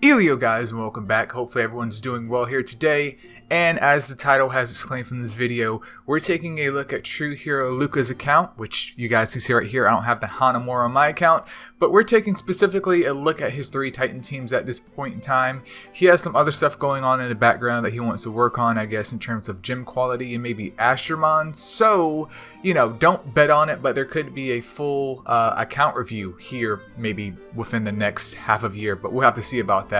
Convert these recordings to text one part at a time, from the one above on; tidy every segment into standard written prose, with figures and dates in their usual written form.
Eileo guys, and welcome back. Hopefully everyone's doing well here today, and as the title has explained from this video, we're taking a look at TrueHeroLuka's account, which you guys can see right here. I don't have the Hanamura on my account, but we're taking specifically a look at his 3 Titan teams at this point in time. He has some other stuff going on in the background that he wants to work on, I guess, in terms of gym quality and maybe Astromon, so, you know, don't bet on it, but there could be a full account review here maybe within the next half of year, but we'll have to see about that.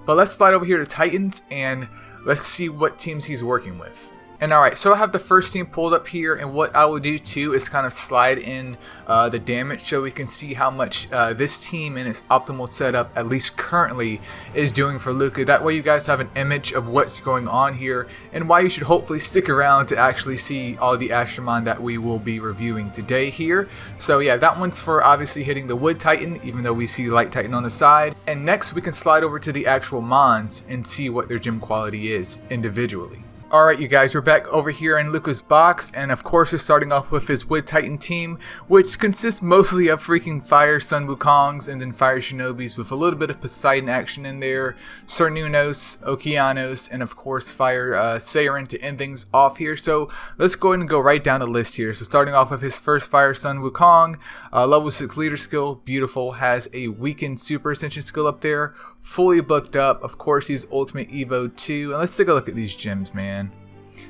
But let's slide over here to Titans and let's see what teams he's working with. And alright, so I have the first team pulled up here, and what I will do too is kind of slide in the damage so we can see how much this team in its optimal setup, at least currently, is doing for Luka. That way you guys have an image of what's going on here and why you should hopefully stick around to actually see all the Astromon that we will be reviewing today here. So yeah, that one's for obviously hitting the Wood Titan, even though we see Light Titan on the side. And next we can slide over to the actual Mons and see what their gym quality is individually. Alright you guys, we're back over here in Luka's box, and of course we're starting off with his Wood Titan team, which consists mostly of freaking Fire Sun Wukongs and then Fire Shinobis with a little bit of Poseidon action in there, Cernunnos, Okeanos, and of course Fire Seirin to end things off here. So let's go ahead and go right down the list here. So starting off with his first Fire Sun Wukong, level 6 leader skill, beautiful, has a weakened super ascension skill up there, fully booked up. Of course he's Ultimate Evo 2, and let's take a look at these gems, man.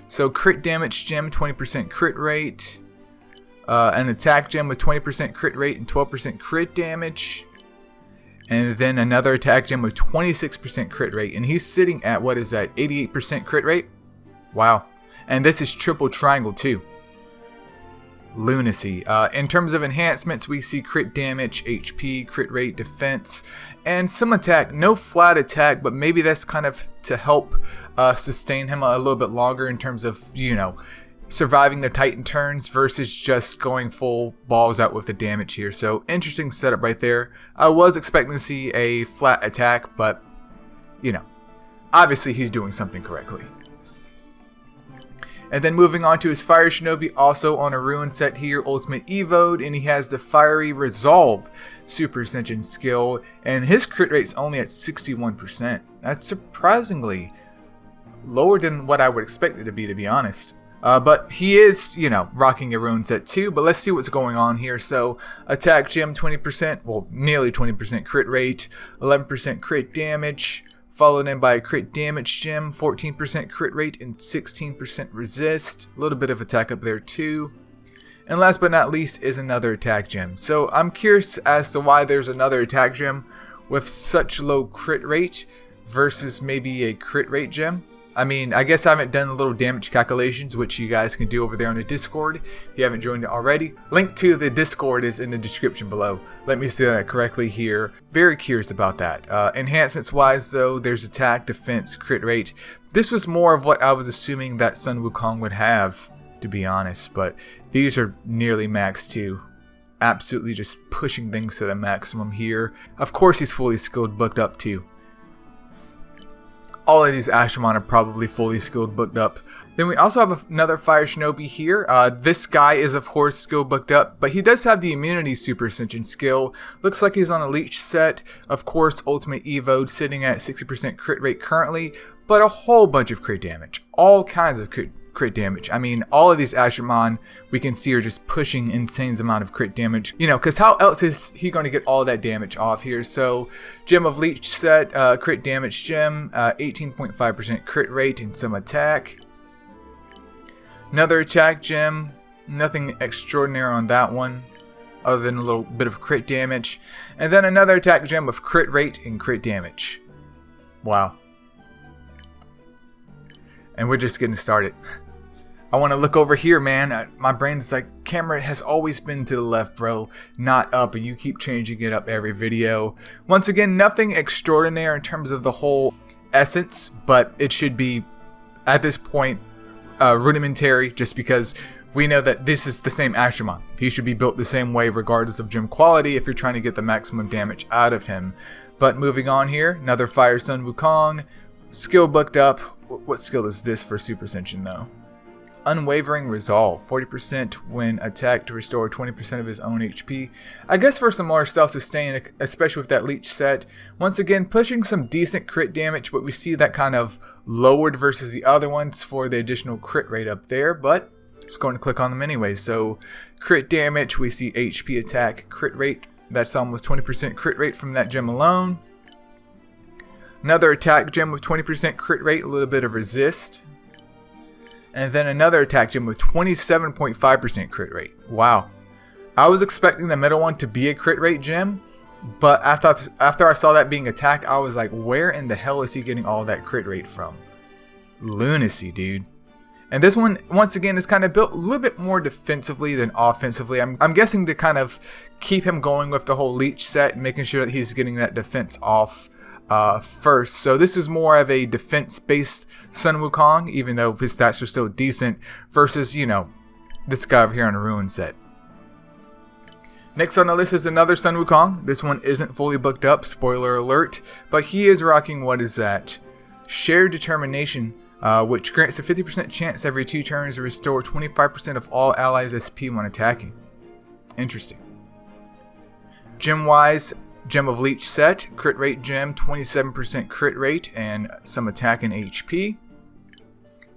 So crit damage gem, 20% crit rate, an attack gem with 20% crit rate and 12% crit damage, and then another attack gem with 26% crit rate, and he's sitting at, what is that, 88% crit rate? Wow. And this is triple triangle too. Lunacy. In terms of enhancements, we see crit damage, HP, crit rate, defense, and some attack. No flat attack, but maybe that's kind of to help sustain him a little bit longer in terms of, you know, surviving the Titan turns versus just going full balls out with the damage here. So interesting setup right there. I was expecting to see a flat attack, but, you know, obviously he's doing something correctly. And then moving on to his Fire Shinobi, also on a Ruin set here, Ultimate Evo'd, and he has the Fiery Resolve Super Ascension skill, and his crit rate's only at 61%. That's surprisingly lower than what I would expect it to be honest. But he is, you know, rocking a Ruin set too, but let's see what's going on here. So, attack gem 20%, well, nearly 20% crit rate, 11% crit damage, followed in by a crit damage gem, 14% crit rate and 16% resist. A little bit of attack up there too. And last but not least is another attack gem. So I'm curious as to why there's another attack gem with such low crit rate versus maybe a crit rate gem. I mean, I guess I haven't done the little damage calculations, which you guys can do over there on the Discord if you haven't joined it already. Link to the Discord is in the description below. Let me say that correctly here. Very curious about that. Enhancements wise though, there's attack, defense, crit rate. This was more of what I was assuming that Sun Wukong would have, to be honest, but these are nearly max too. Absolutely just pushing things to the maximum here. Of course he's fully skilled, booked up too. All of these Astromon are probably fully skilled, booked up. Then we also have another Fire Shinobi here. This guy is of course skill booked up, but he does have the Immunity Super Ascension skill. Looks like he's on a Leech set. Of course, Ultimate Evo sitting at 60% crit rate currently, but a whole bunch of crit damage. All kinds of crit damage. I mean, all of these Astromon we can see are just pushing insane amount of crit damage. You know, because how else is he going to get all that damage off here? So, Gem of Leech set, crit damage gem, 18.5% crit rate and some attack. Another attack gem, nothing extraordinary on that one, other than a little bit of crit damage. And then another attack gem with crit rate and crit damage. Wow. And we're just getting started. I want to look over here, man. My brain's like, camera has always been to the left, bro, not up, and you keep changing it up every video. Once again, nothing extraordinary in terms of the whole essence, but it should be, at this point, rudimentary, just because we know that this is the same Astromon. He should be built the same way regardless of gem quality if you're trying to get the maximum damage out of him. But moving on here, another Fire Sun Wukong, skill booked up. What skill is this for Super Ascension though? Unwavering Resolve, 40% when attacked to restore 20% of his own HP. I guess for some more self-sustain, especially with that leech set. Once again, pushing some decent crit damage, but we see that kind of lowered versus the other ones for the additional crit rate up there, but just going to click on them anyway. So crit damage, we see HP attack, crit rate, that's almost 20% crit rate from that gem alone. Another attack gem with 20% crit rate, a little bit of resist. And then another attack gem with 27.5% crit rate. Wow. I was expecting the middle one to be a crit rate gem, but after I saw that being attack, I was like, where in the hell is he getting all that crit rate from? Lunacy, dude. And this one, once again, is kind of built a little bit more defensively than offensively. I'm guessing to kind of keep him going with the whole leech set, making sure that he's getting that defense off first. So this is more of a defense-based Sun Wukong, even though his stats are still decent, versus, you know, this guy over here on a Ruin set. Next on the list is another Sun Wukong. This one isn't fully booked up, spoiler alert, but he is rocking, what is that? Shared Determination, which grants a 50% chance every 2 turns to restore 25% of all allies' SP when attacking. Interesting. Gem-wise, Gem of Leech set, crit rate gem, 27% crit rate and some attack and HP.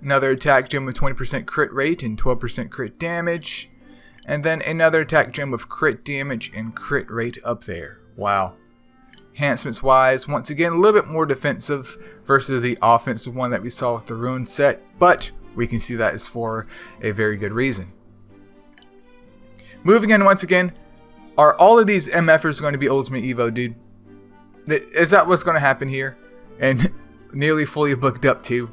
Another attack gem with 20% crit rate and 12% crit damage. And then another attack gem with crit damage and crit rate up there. Wow. Enhancements wise, once again, a little bit more defensive versus the offensive one that we saw with the Ruin set, but we can see that is for a very good reason. Moving in once again, are all of these MFers going to be Ultimate Evo, dude? Is that what's going to happen here? And nearly fully booked up too.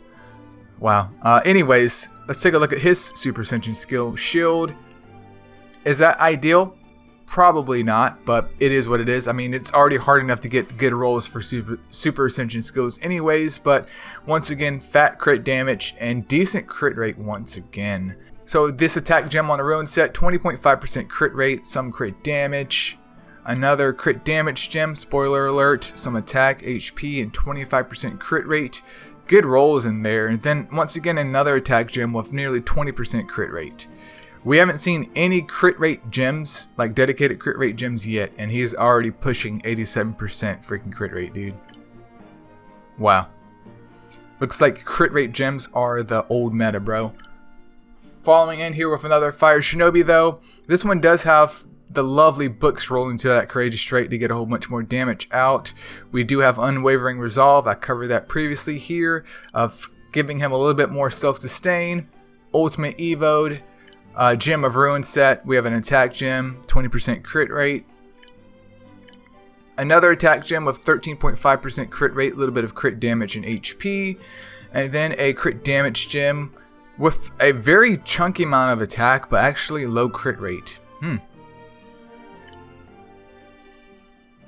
Wow. Anyways, let's take a look at his Super Ascension skill. Shield. Is that ideal? Probably not, but it is what it is. I mean, it's already hard enough to get good rolls for Super Ascension skills anyways, but once again, fat crit damage and decent crit rate once again. So this attack gem on the Ruin set, 20.5% crit rate, some crit damage. Another crit damage gem, spoiler alert, some attack, HP, and 25% crit rate. Good rolls in there. And then once again, another attack gem with nearly 20% crit rate. We haven't seen any crit rate gems, like dedicated crit rate gems yet, and he is already pushing 87% freaking crit rate, dude. Wow. Looks like crit rate gems are the old meta, bro. Following in here with another Fire Shinobi though. This one does have the lovely books rolling to that Courageous Trait to get a whole bunch more damage out. We do have Unwavering Resolve. I covered that previously here, of giving him a little bit more self-sustain. Ultimate Evo'd. Gem of Ruin set. We have an attack gem, 20% crit rate. Another attack gem with 13.5% crit rate, a little bit of crit damage and HP. And then a crit damage gem with a very chunky amount of attack, but actually low crit rate.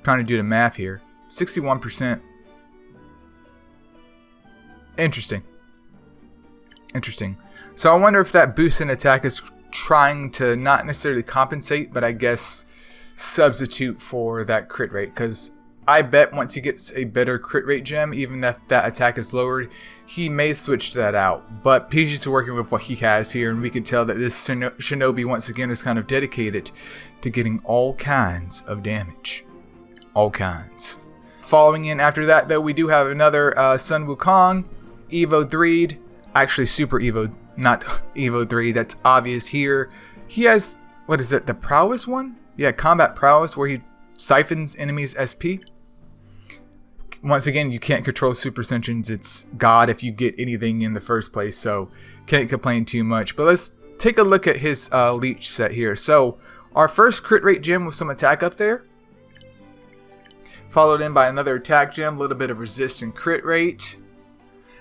Trying to do the math here. 61%. Interesting. So I wonder if that boost in attack is trying to not necessarily compensate, but I guess substitute for that crit rate. Because I bet once he gets a better crit rate gem, even if that attack is lowered, he may switch that out. But PG's working with what he has here, and we can tell that this Shinobi once again is kind of dedicated to getting all kinds of damage. All kinds. Following in after that though, we do have another Sun Wukong, Evo 3'd, actually Super Evo, not Evo 3, that's obvious here. He has, what is it, the Prowess one? Yeah, Combat Prowess, where he siphons enemies' SP. Once again, you can't control Super Ascensions, it's God if you get anything in the first place, so can't complain too much. But let's take a look at his leech set here. So, our first crit rate gem with some attack up there. Followed in by another attack gem, a little bit of resist and crit rate.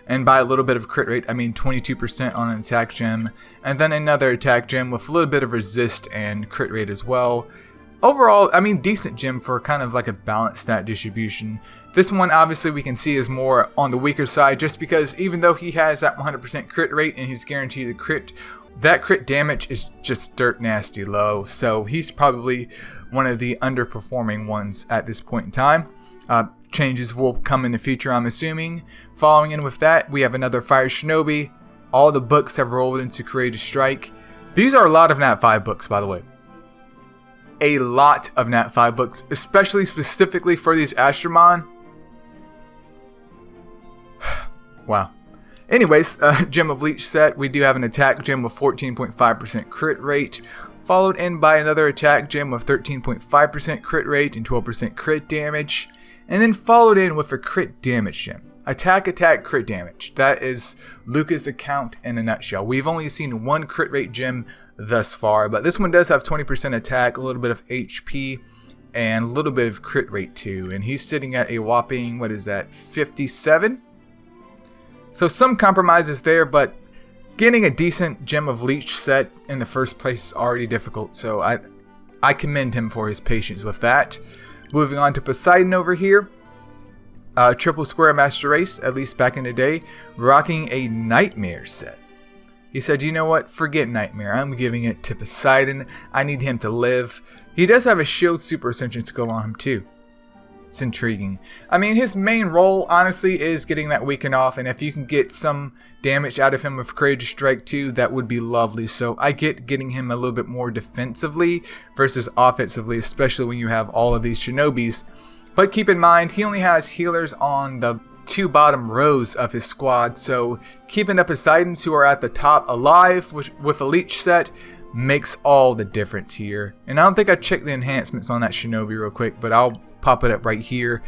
And by a little bit of crit rate, I mean 22% on an attack gem. And then another attack gem with a little bit of resist and crit rate as well. Overall, I mean, decent gem for kind of like a balanced stat distribution. This one, obviously, we can see is more on the weaker side, just because even though he has that 100% crit rate and he's guaranteed the crit, that crit damage is just dirt nasty low. So he's probably one of the underperforming ones at this point in time. Changes will come in the future, I'm assuming. Following in with that, we have another Fire Shinobi. All the books have rolled into Courageous Strike. These are a lot of Nat 5 books, by the way. A lot of Nat 5 books, especially specifically for these Astromon. Wow. Anyways, Gem of Leech set, we do have an attack gem with 14.5% crit rate, followed in by another attack gem with 13.5% crit rate and 12% crit damage, and then followed in with a crit damage gem. Attack, crit damage. That is Luka's account in a nutshell. We've only seen one crit rate gem thus far, but this one does have 20% attack, a little bit of HP, and a little bit of crit rate too. And he's sitting at a whopping, what is that, 57? So some compromises there, but getting a decent Gem of Leech set in the first place is already difficult. So I commend him for his patience with that. Moving on to Poseidon over here. Triple Square Master Race, at least back in the day, rocking a Nightmare set. He said, you know what, forget Nightmare, I'm giving it to Poseidon, I need him to live. He does have a Shield Super Ascension skill on him too. It's intriguing. I mean, his main role, honestly, is getting that weaken off, and if you can get some damage out of him with Courageous Strike too, that would be lovely. So I get getting him a little bit more defensively versus offensively, especially when you have all of these Shinobis. But keep in mind, he only has healers on the two bottom rows of his squad, so keeping the Poseidons who are at the top alive with a Leech set makes all the difference here. And I don't think I checked the enhancements on that Shinobi real quick, but I'll pop it up right here.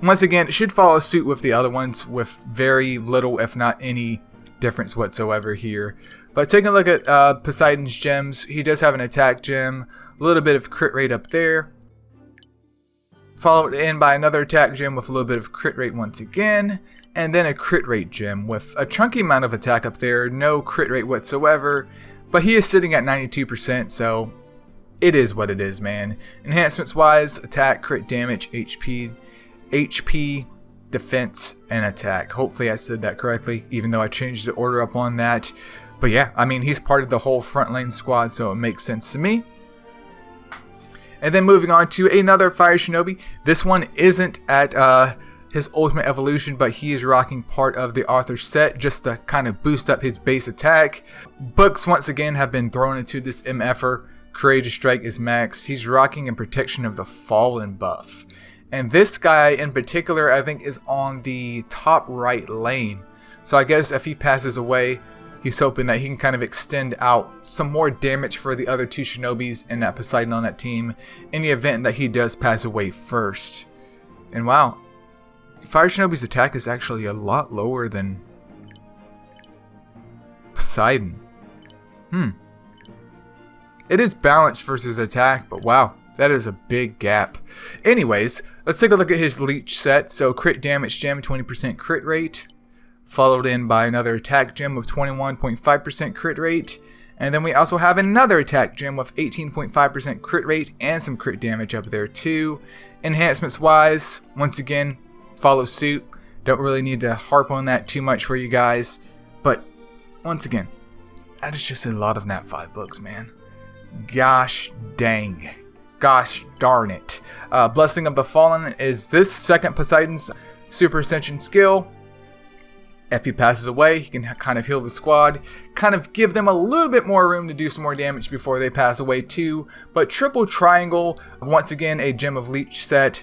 Once again, it should follow suit with the other ones with very little, if not any, difference whatsoever here. But taking a look at Poseidon's gems, he does have an attack gem, a little bit of crit rate up there. Followed in by another attack gem with a little bit of crit rate once again, and then a crit rate gem with a chunky amount of attack up there, no crit rate whatsoever, but he is sitting at 92%, so it is what it is, man. Enhancements wise, attack, crit damage, HP, defense, and attack. Hopefully I said that correctly, even though I changed the order up on that. But yeah, I mean, he's part of the whole front lane squad, so it makes sense to me. And then moving on to another Fire Shinobi. This one isn't at his ultimate evolution, but he is rocking part of the Arthur set just to kind of boost up his base attack. Books once again have been thrown into this MFer. Courageous Strike is max. He's rocking in Protection of the Fallen buff. And this guy in particular, I think, is on the top right lane. So I guess if he passes away, he's hoping that he can kind of extend out some more damage for the other two Shinobis and that Poseidon on that team in the event that he does pass away first. And wow, Fire Shinobi's attack is actually a lot lower than Poseidon. It is balanced versus attack, but wow, that is a big gap. Anyways, let's take a look at his Leech set. So crit damage gem, 20% crit rate. Followed in by another attack gem with 21.5% crit rate. And then we also have another attack gem with 18.5% crit rate and some crit damage up there too. Enhancements wise, once again, follow suit. Don't really need to harp on that too much for you guys. But once again, that is just a lot of Nat 5 books, man. Gosh dang. Gosh darn it. Blessing of the Fallen is this second Poseidon's Super Ascension skill. If he passes away, he can kind of heal the squad, kind of give them a little bit more room to do some more damage before they pass away too. But Triple Triangle, once again a Gem of Leech set,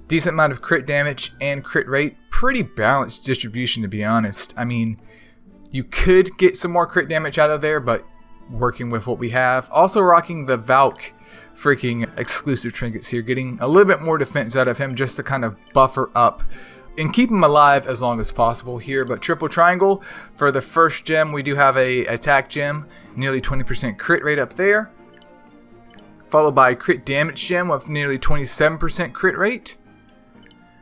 decent amount of crit damage and crit rate, pretty balanced distribution to be honest. I mean, you could get some more crit damage out of there, but working with what we have. Also rocking the Valk freaking exclusive trinkets here, getting a little bit more defense out of him just to kind of buffer up and keep him alive as long as possible here. But Triple Triangle, for the first gem, we do have a attack gem, nearly 20% crit rate up there. Followed by a crit damage gem with nearly 27% crit rate.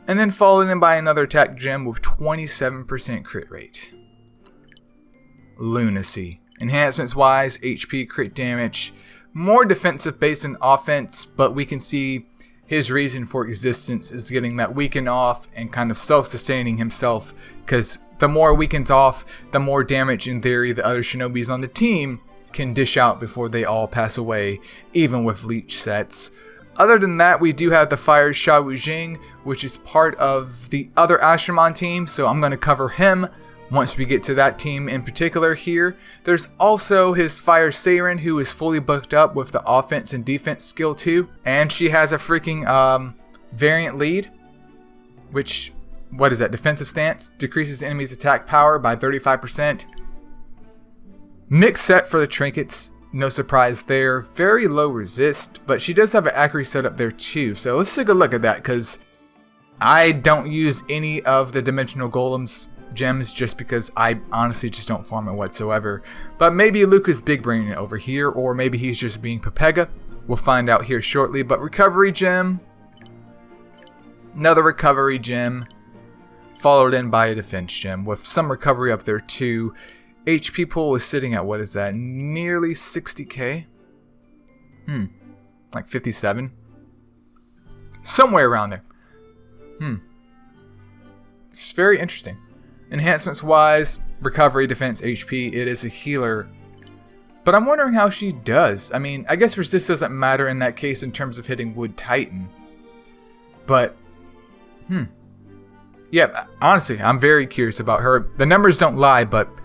And then followed in by another attack gem with 27% crit rate. Lunacy. Enhancements wise, HP, crit damage, more defensive based than offense, but we can see his reason for existence is getting that weaken off and kind of self-sustaining himself, because the more weakens off, the more damage in theory the other Shinobis on the team can dish out before they all pass away, even with Leech sets. Other than that, we do have the Fire Sha Wu Jing, which is part of the other Astromon team, so I'm going to cover him once we get to that team in particular here. There's also his Fire Siren, who is fully booked up with the offense and defense skill too. And she has a freaking variant lead, which, what is that? Defensive stance. Decreases enemy's attack power by 35%. Mixed set for the trinkets. No surprise there. Very low resist, but she does have an accuracy set up there too. So let's take a look at that, because I don't use any of the dimensional golems gems just because I honestly just don't farm it whatsoever. But maybe Luka's big braining it over here, or maybe he's just being Pepega. We'll find out here shortly. But recovery gem, another recovery gem, followed in by a defense gem with some recovery up there too. HP pool is sitting at, what is that, nearly 60k? Like 57? Somewhere around there. It's very interesting. Enhancements wise, recovery, defense, HP, it is a healer. But I'm wondering how she does. I mean, I guess resist doesn't matter in that case in terms of hitting Wood Titan. But, yeah, honestly, I'm very curious about her. The numbers don't lie, but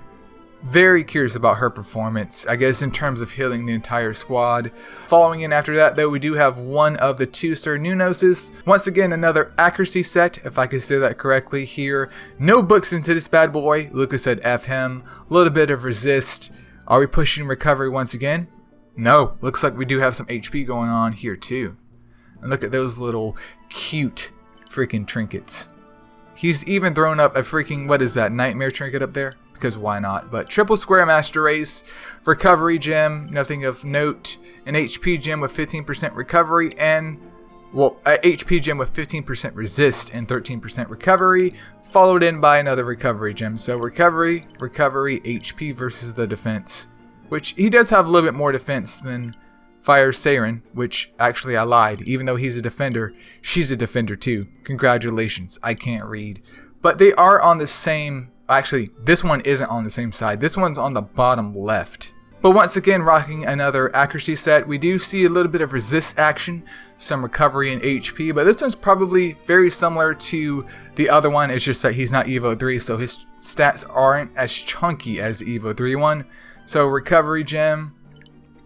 very curious about her performance, I guess, in terms of healing the entire squad. Following in after that, though, we do have one of the two Sir Nunoses. Once again, another accuracy set, if I could say that correctly here. No books into this bad boy. Luka said F him. A little bit of resist. Are we pushing recovery once again? No. Looks like we do have some HP going on here, too. And look at those little cute freaking trinkets. He's even thrown up a freaking, what is that, nightmare trinket up there? Because why not? But triple square master race, recovery gem, nothing of note, an HP gem with 15% recovery, and, well, a HP gem with 15% resist and 13% recovery, followed in by another recovery gem. So recovery, HP versus the defense, which he does have a little bit more defense than Fire Siren, which actually I lied. Even though he's a defender, she's a defender too. Congratulations, I can't read. But they are on the same. Actually, this one isn't on the same side. This one's on the bottom left. But once again, rocking another accuracy set. We do see a little bit of resist action, some recovery and HP, but this one's probably very similar to the other one. It's just that he's not Evo 3, so his stats aren't as chunky as the Evo 3 one. So recovery gem,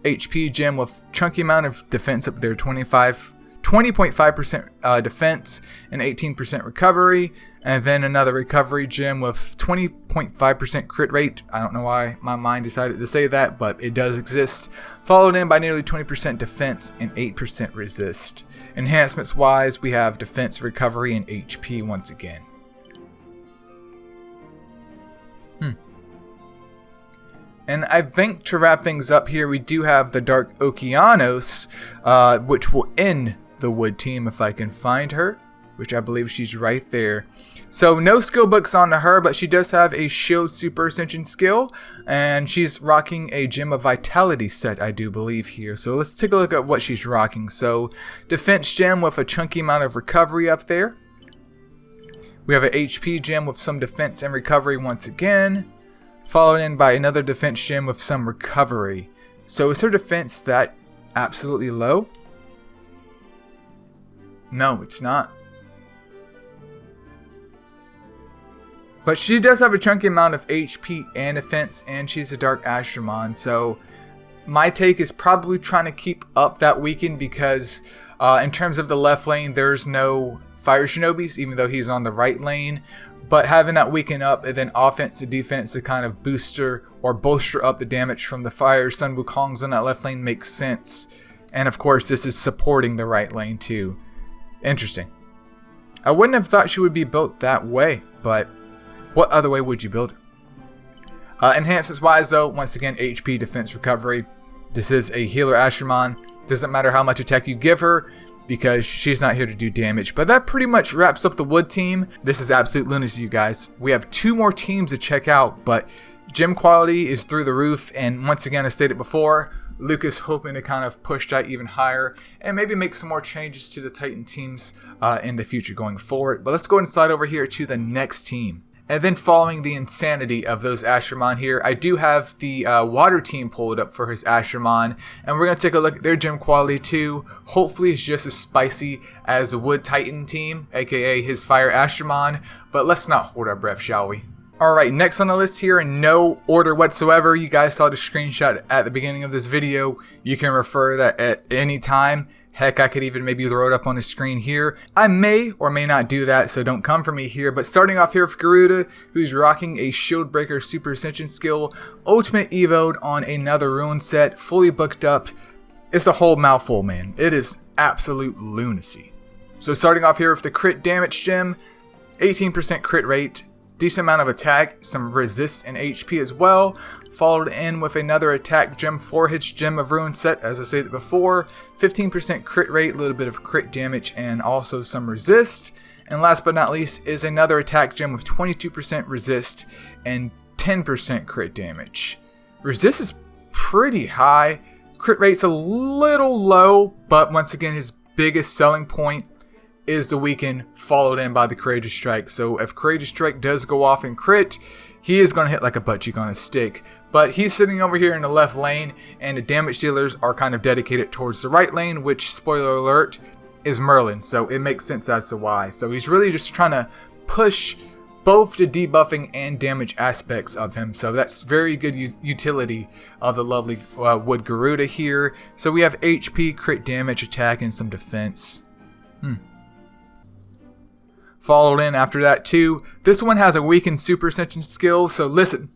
HP gem with chunky amount of defense up there, 20.5% defense and 18% recovery, and then another recovery gem with 20.5% crit rate. I don't know why my mind decided to say that, but it does exist. Followed in by nearly 20% defense and 8% resist. Enhancements wise, we have defense, recovery, and HP once again. And I think to wrap things up here, we do have the Dark Okeanos, which will end the Wood team if I can find her, which I believe she's right there. So no skill books on her, but she does have a Shield Super Ascension skill, and she's rocking a Gem of Vitality set, I do believe here. So let's take a look at what she's rocking. So Defense Gem with a chunky amount of recovery up there. We have an HP Gem with some defense and recovery once again, followed in by another defense gem with some recovery. So is her defense that absolutely low? No, it's not. But she does have a chunky amount of HP and defense, and she's a Dark Ashramon. So my take is probably trying to keep up that weekend, because in terms of the left lane, there's no Fire Shinobis, even though he's on the right lane. But having that weaken up and then offense and defense to kind of booster or bolster up the damage from the Fire Sun Wukongs on that left lane makes sense. And of course, this is supporting the right lane too. Interesting. I wouldn't have thought she would be built that way, but what other way would you build her? Enhancements wise though, once again, HP, defense, recovery. This is a healer Ashramon. Doesn't matter how much attack you give her, because she's not here to do damage. But that pretty much wraps up the Wood team. This is absolute lunacy, you guys. We have 2 more teams to check out, but gem quality is through the roof. And once again, I stated before, Luka's hoping to kind of push that even higher and maybe make some more changes to the Titan teams in the future going forward. But let's go and slide over here to the next team. And then following the insanity of those Ashramon here, I do have the water team pulled up for his Ashramon, and we're going to take a look at their gem quality too. Hopefully it's just as spicy as the Wood Titan team, aka his Fire Ashramon, but let's not hold our breath, shall we? Alright, next on the list here in no order whatsoever, you guys saw the screenshot at the beginning of this video. You can refer that at any time. Heck, I could even maybe throw it up on the screen here. I may or may not do that, so don't come for me here. But starting off here with Garuda, who's rocking a Shield Breaker Super Ascension skill, Ultimate Evo'd on another rune set, fully booked up. It's a whole mouthful, man. It is absolute lunacy. So starting off here with the crit damage gem, 18% crit rate, decent amount of attack, some resist and HP as well, followed in with another attack gem for his Gem of Ruin set, as I stated before, 15% crit rate, a little bit of crit damage and also some resist, and last but not least is another attack gem with 22% resist and 10% crit damage. Resist is pretty high, crit rate's a little low, but once again his biggest selling point is the weaken, followed in by the Courageous Strike. So if Courageous Strike does go off and crit, he is going to hit like a butt cheek on a stick. But he's sitting over here in the left lane, and the damage dealers are kind of dedicated towards the right lane, which, spoiler alert, is Merlin. So it makes sense as to why. So he's really just trying to push both the debuffing and damage aspects of him. So that's very good utility of the lovely Wood Garuda here. So we have HP, crit damage, attack, and some defense. Followed in after that too. This one has a weakened Super Ascension skill. So listen.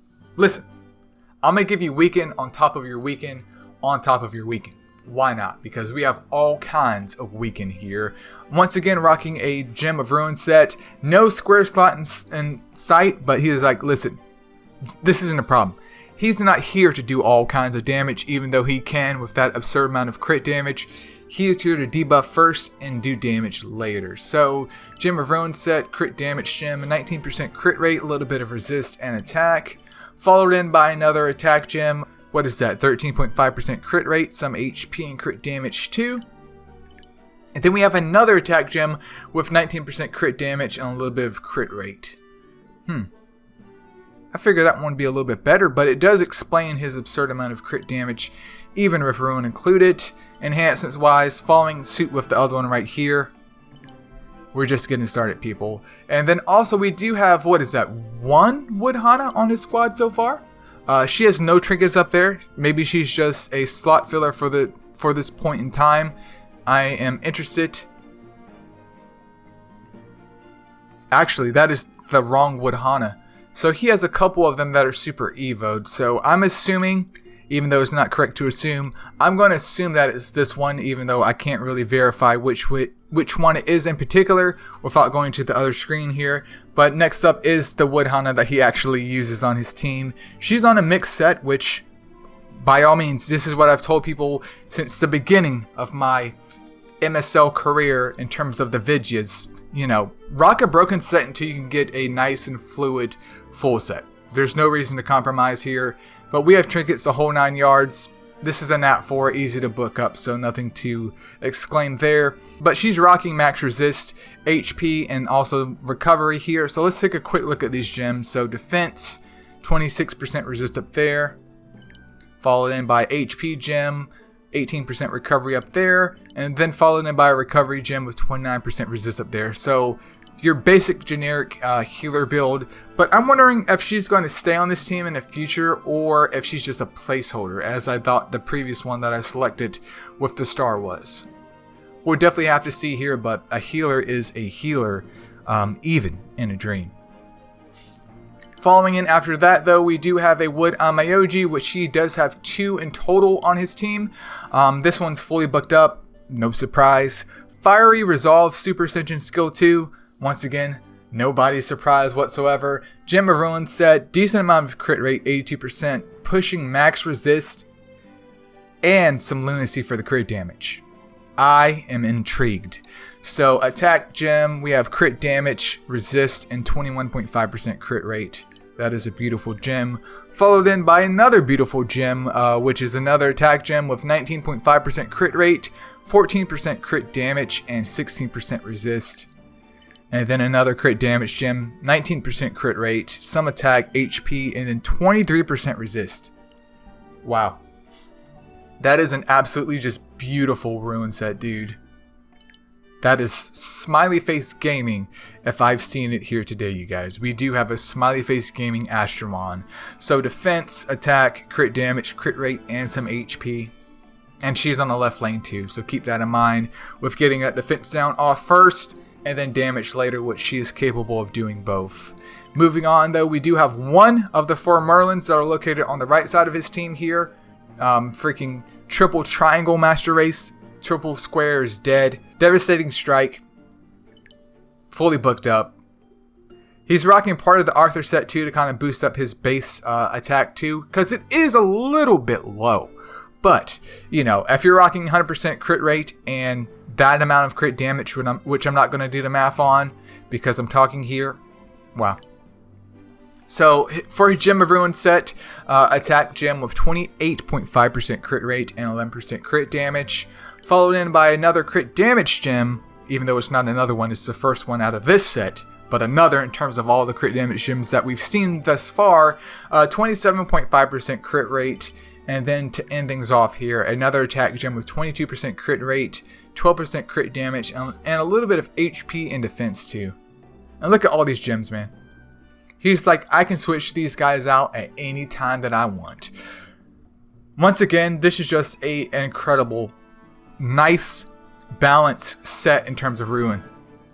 I'm going to give you weaken on top of your weaken on top of your weaken. Why not? Because we have all kinds of weaken here. Once again, rocking a Gem of Ruin set. No square slot in sight, but he is like, listen, this isn't a problem. He's not here to do all kinds of damage, even though he can with that absurd amount of crit damage. He is here to debuff first and do damage later. So, Gem of Ruin set, crit damage gem, 19% crit rate, a little bit of resist and attack. Followed in by another attack gem. What is that? 13.5% crit rate, some HP and crit damage too. And then we have another attack gem with 19% crit damage and a little bit of crit rate. I figured that one would be a little bit better, but it does explain his absurd amount of crit damage, even with Ruin included. Enhancements wise, following suit with the other one right here. We're just getting started, people. And then also we do have, what is that, one Wood Hana on his squad so far? She has no trinkets up there. Maybe she's just a slot filler for this point in time. I am interested. Actually, that is the wrong Wood Hana. So he has a couple of them that are super evoed. So I'm assuming, even though it's not correct to assume, I'm going to assume that it's this one, even though I can't really verify which one it is in particular without going to the other screen here. But next up is the Wood Hana that he actually uses on his team. She's on a mixed set, which by all means, this is what I've told people since the beginning of my MSL career in terms of the vidjas. You know, rock a broken set until you can get a nice and fluid full set. There's no reason to compromise here, but we have trinkets the whole 9 yards. This is a Nat 4, easy to book up, so nothing to exclaim there. But she's rocking max resist, HP, and also recovery here. So let's take a quick look at these gems. So defense, 26% resist up there, followed in by HP gem, 18% recovery up there, and then followed in by a recovery gem with 29% resist up there. So your basic generic healer build, but I'm wondering if she's going to stay on this team in the future or if she's just a placeholder, as I thought the previous one that I selected with the star was. We'll definitely have to see here, but a healer is a healer, even in a dream. Following in after that, though, we do have a Wood Amayoji, which he does have 2 in total on his team. This one's fully booked up, no surprise. Fiery Resolve Super Ascension Skill 2. Once again, nobody's surprised whatsoever. Gem of Ruin set, decent amount of crit rate, 82%, pushing max resist, and some lunacy for the crit damage. I am intrigued. So attack gem, we have crit damage, resist, and 21.5% crit rate. That is a beautiful gem. Followed in by another beautiful gem, which is another attack gem with 19.5% crit rate, 14% crit damage, and 16% resist. And then another crit damage gem, 19% crit rate, some attack, HP, and then 23% resist. Wow. That is an absolutely just beautiful rune set, dude. That is Smiley Face Gaming, if I've seen it here today, you guys. We do have a Smiley Face Gaming Astromon. So defense, attack, crit damage, crit rate, and some HP. And she's on the left lane too, so keep that in mind with getting that defense down off first and then damage later, which she is capable of doing both. Moving on though, we do have one of the 4 Merlins that are located on the right side of his team here. Freaking triple triangle master race. Triple square is dead. Devastating strike. Fully booked up. He's rocking part of the Arthur set too to kind of boost up his base attack too, because it is a little bit low. But, you know, if you're rocking 100% crit rate and that amount of crit damage, which I'm not going to do the math on because I'm talking here, wow. So for his Gem of Ruin set, attack gem with 28.5% crit rate and 11% crit damage, followed in by another crit damage gem, even though it's not another one, it's the first one out of this set, but another in terms of all the crit damage gems that we've seen thus far, 27.5% crit rate, and then to end things off here, another attack gem with 22% crit rate, 12% crit damage, and a little bit of HP and defense too. And look at all these gems, man. He's like, I can switch these guys out at any time that I want. Once again, this is just an incredible, nice, balanced set in terms of Ruin.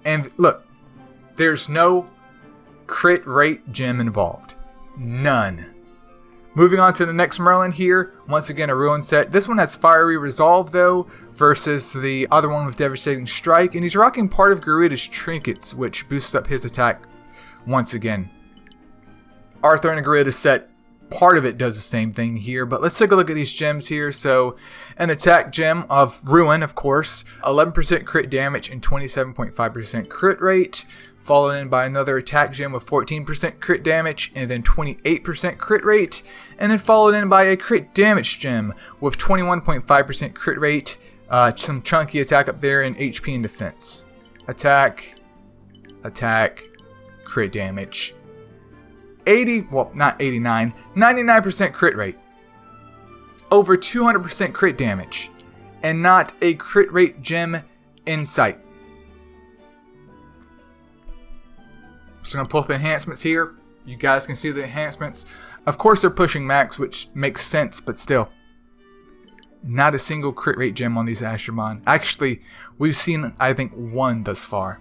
And look, there's no crit rate gem involved. None. Moving on to the next Merlin here. Once again, a Ruin set. This one has Fiery Resolve though, versus the other one with Devastating Strike. And he's rocking part of Garuda's Trinkets, which boosts up his attack once again. Arthur and Garuda set, part of it does the same thing here, but let's take a look at these gems here. So an attack gem of Ruin, of course, 11% crit damage and 27.5% crit rate, followed in by another attack gem with 14% crit damage and then 28% crit rate, and then followed in by a crit damage gem with 21.5% crit rate, some chunky attack up there, and HP and defense. Attack, crit damage. 99% crit rate, over 200% crit damage, and not a crit rate gem in sight. Just gonna pull up enhancements here. You guys can see the enhancements. Of course they're pushing max, which makes sense, but still. Not a single crit rate gem on these Astromon. Actually, we've seen, I think, one thus far.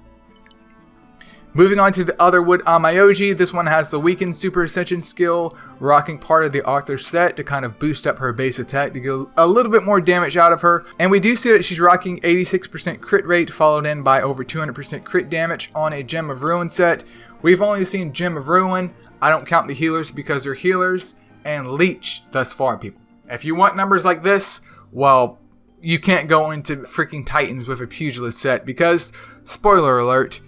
Moving on to the other Wood Amayoji, this one has the Weakened Super Ascension skill, rocking part of the Arthur set to kind of boost up her base attack to get a little bit more damage out of her. And we do see that she's rocking 86% crit rate, followed in by over 200% crit damage on a Gem of Ruin set. We've only seen Gem of Ruin. I don't count the healers because they're healers, and Leech thus far, people. If you want numbers like this, well, you can't go into freaking Titans with a Pugilist set because, spoiler alert,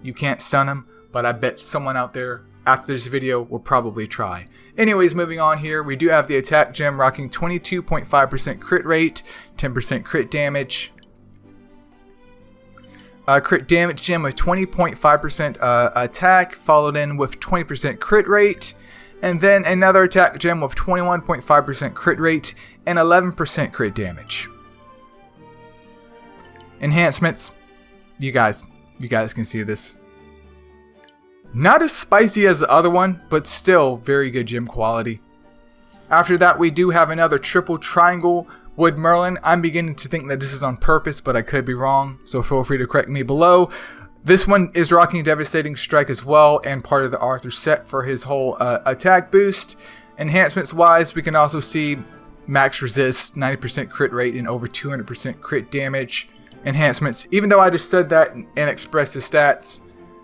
you can't stun him, but I bet someone out there after this video will probably try. Anyways, moving on here, we do have the attack gem rocking 22.5% crit rate, 10% crit damage. Crit damage gem with 20.5% attack, followed in with 20% crit rate. And then another attack gem with 21.5% crit rate and 11% crit damage. Enhancements, you guys can see this. Not as spicy as the other one, but still very good gem quality. After that, we do have another triple triangle Wood Merlin. I'm beginning to think that this is on purpose, but I could be wrong, so feel free to correct me below. This one is rocking Devastating Strike as well, and part of the Arthur set for his whole attack boost. Enhancements wise, we can also see max resist, 90% crit rate, and over 200% crit damage. Enhancements, even though I just said that and expressed the stats,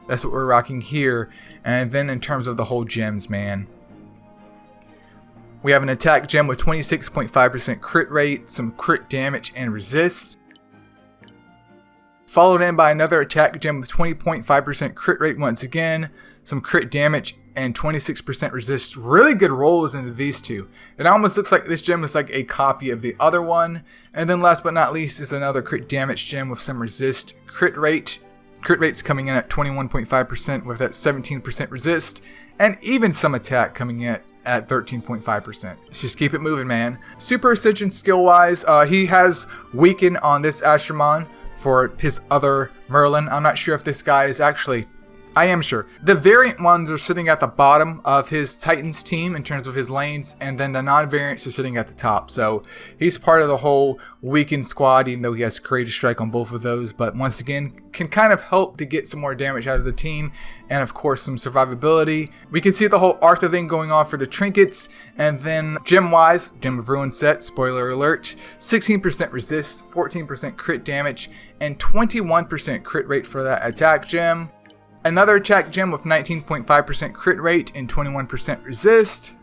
that's what we're rocking here. And then in terms of the whole gems, man, we have an attack gem with 26.5% crit rate, some crit damage and resist, followed in by another attack gem with 20.5% crit rate once again, some crit damage and 26% resist. Really good rolls into these two. It almost looks like this gem is like a copy of the other one. And then last but not least is another crit damage gem with some resist, crit rate. Crit rate's coming in at 21.5% with that 17% resist, and even some attack coming in at 13.5%. Let's just keep it moving, man. Super Ascension skill wise, he has Weaken on this Astromon for his other Merlin. I'm not sure if this guy is actually... I am sure. The variant ones are sitting at the bottom of his Titans team in terms of his lanes, and then the non-variants are sitting at the top. So he's part of the whole weakened squad, even though he has Courageous Strike on both of those. But once again, can kind of help to get some more damage out of the team, and of course some survivability. We can see the whole Arthur thing going on for the trinkets, and then gem-wise, Gem of Ruin set, spoiler alert, 16% resist, 14% crit damage, and 21% crit rate for that attack gem. Another attack gem with 19.5% crit rate and 21% resist.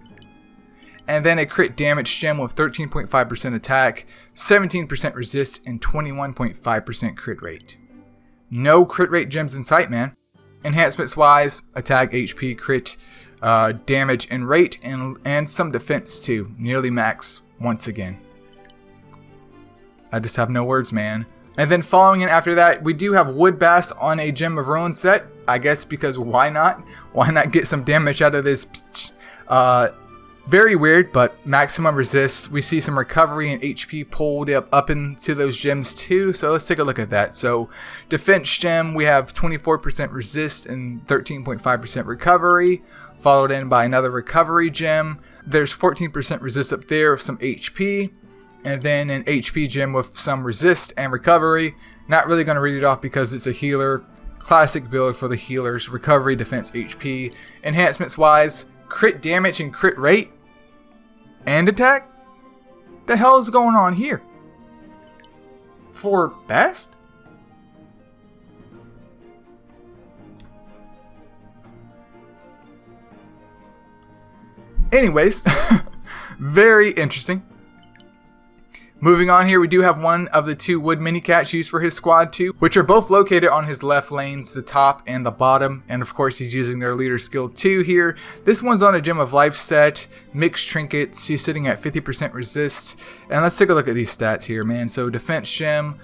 And then a crit damage gem with 13.5% attack, 17% resist, and 21.5% crit rate. No crit rate gems in sight, man. Enhancements wise, attack, HP, crit, damage, and rate, and some defense too. Nearly max once again. I just have no words, man. And then following in after that, we do have Woodbast on a Gem of Ruin set. I guess because why not? Why not get some damage out of this? Very weird, but maximum resist. We see some recovery and HP pulled up into those gems too. So let's take a look at that. So defense gem, we have 24% resist and 13.5% recovery, followed in by another recovery gem. There's 14% resist up there with some HP. And then an HP gem with some resist and recovery. Not really going to read it off because it's a healer. Classic build for the healers. Recovery, defense, HP. Enhancements wise, crit damage and crit rate. And attack? The hell is going on here? For best? Anyways, very interesting. Moving on here, we do have one of the two wood mini cats used for his squad too, which are both located on his left lanes, the top and the bottom. And of course, he's using their leader skill 2 here. This one's on a Gem of Life set, mixed trinkets. He's sitting at 50% resist. And let's take a look at these stats here, man. So defense gem,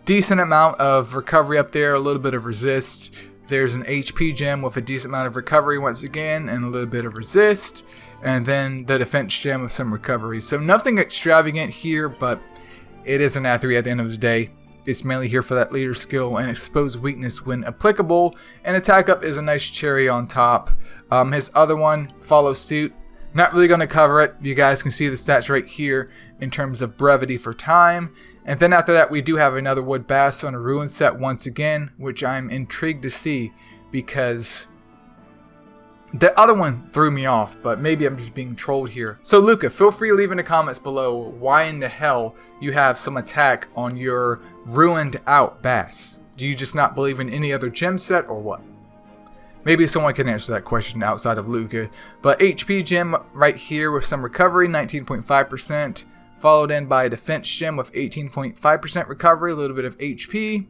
decent amount of recovery up there, a little bit of resist. There's an HP gem with a decent amount of recovery once again, and a little bit of resist. And then the defense gem with some recovery. So nothing extravagant here, but it is an A3 at the end of the day. It's mainly here for that leader skill and expose weakness when applicable. And attack up is a nice cherry on top. His other one follows suit. Not really going to cover it. You guys can see the stats right here in terms of brevity for time. And then after that, we do have another wood bass on a ruin set once again, which I'm intrigued to see because the other one threw me off, but maybe I'm just being trolled here. So Luka, feel free to leave in the comments below why in the hell you have some attack on your ruined out bass. Do you just not believe in any other gem set or what? Maybe someone can answer that question outside of Luka. But HP gem right here with some recovery, 19.5%. Followed in by a defense gem with 18.5% recovery, a little bit of HP.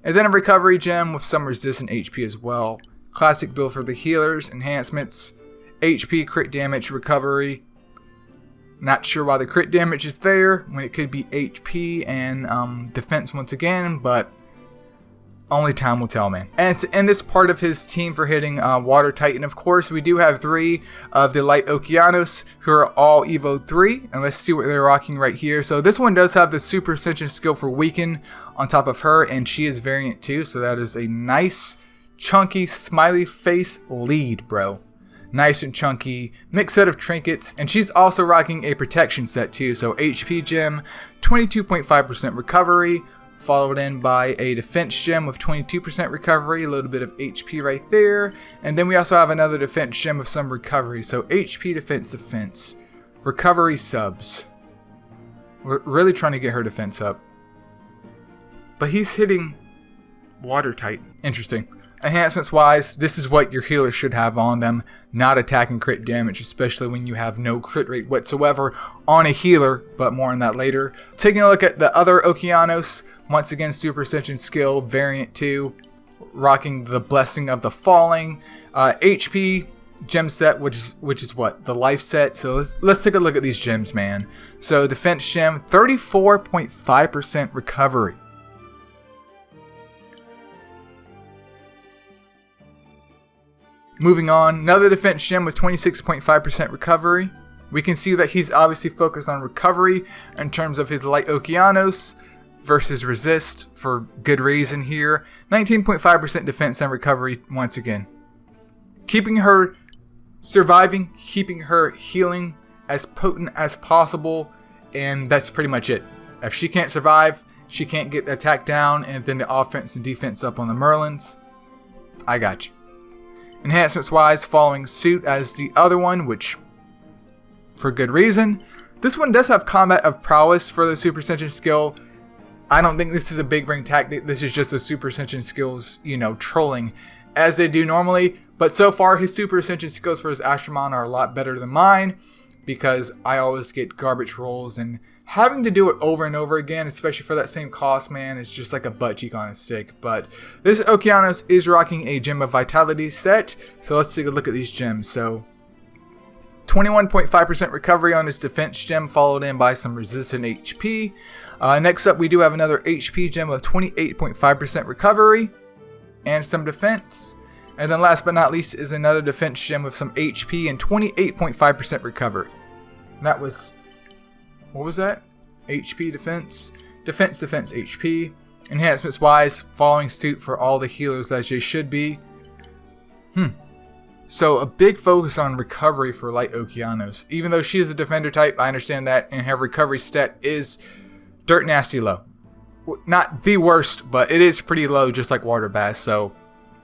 And then a recovery gem with some resistant HP as well. Classic build for the healers, enhancements, HP, crit damage, recovery. Not sure why the crit damage is there when it could be HP and defense once again, but only time will tell, man. And to end this part of his team for hitting Water Titan, of course, we do have 3 of the Light Okeanos who are all Evo 3. And let's see what they're rocking right here. So this one does have the Super Ascension skill for Weaken on top of her, and she is variant too. So that is a nice, chunky, smiley face lead, bro. Nice and chunky, mixed set of trinkets, and she's also rocking a protection set too. So HP gem, 22.5% recovery, followed in by a defense gem with 22% recovery, a little bit of HP right there. And then we also have another defense gem with some recovery. So HP, defense, recovery subs. We're really trying to get her defense up. But he's hitting Water Titan. Interesting. Enhancements wise, this is what your healer should have on them, not attack and crit damage, especially when you have no crit rate whatsoever on a healer, but more on that later. Taking a look at the other Okeanos, once again Super Ascension skill, variant 2, rocking the Blessing of the Falling, HP gem set, which is what? The life set. So let's take a look at these gems, man. So defense gem, 34.5% recovery. Moving on, another defense gem with 26.5% recovery. We can see that he's obviously focused on recovery in terms of his Light Okeanos. versus resist for good reason here. 19.5% defense and recovery once again. Keeping her surviving, keeping her healing as potent as possible, and that's pretty much it. If she can't survive, she can't get attacked down, and then the offense and defense up on the Merlins, I got you. Enhancements wise, following suit as the other one, which for good reason. This one does have combat of prowess for the super ascension skill. I don't think this is a big brain tactic. This is just a super ascension skills, trolling as they do normally. But so far, his super ascension skills for his Astromon are a lot better than mine, because I always get garbage rolls, and having to do it over and over again, especially for that same cost, man, is just like a butt cheek on a stick. But this Okeanos is rocking a Gem of Vitality set, so let's take a look at these gems. So 21.5% recovery on his defense gem, followed in by some resistant HP. Next up, we do have another HP gem of 28.5% recovery and some defense. And then last but not least is another defense gem with some HP and 28.5% recovery. And that was, what was that? HP, defense, HP. Enhancements wise, following suit for all the healers as they should be. So a big focus on recovery for Light Okeanos. Even though she is a defender type, I understand that, and her recovery stat is dirt nasty low. Not the worst, but it is pretty low, just like Water Bass. So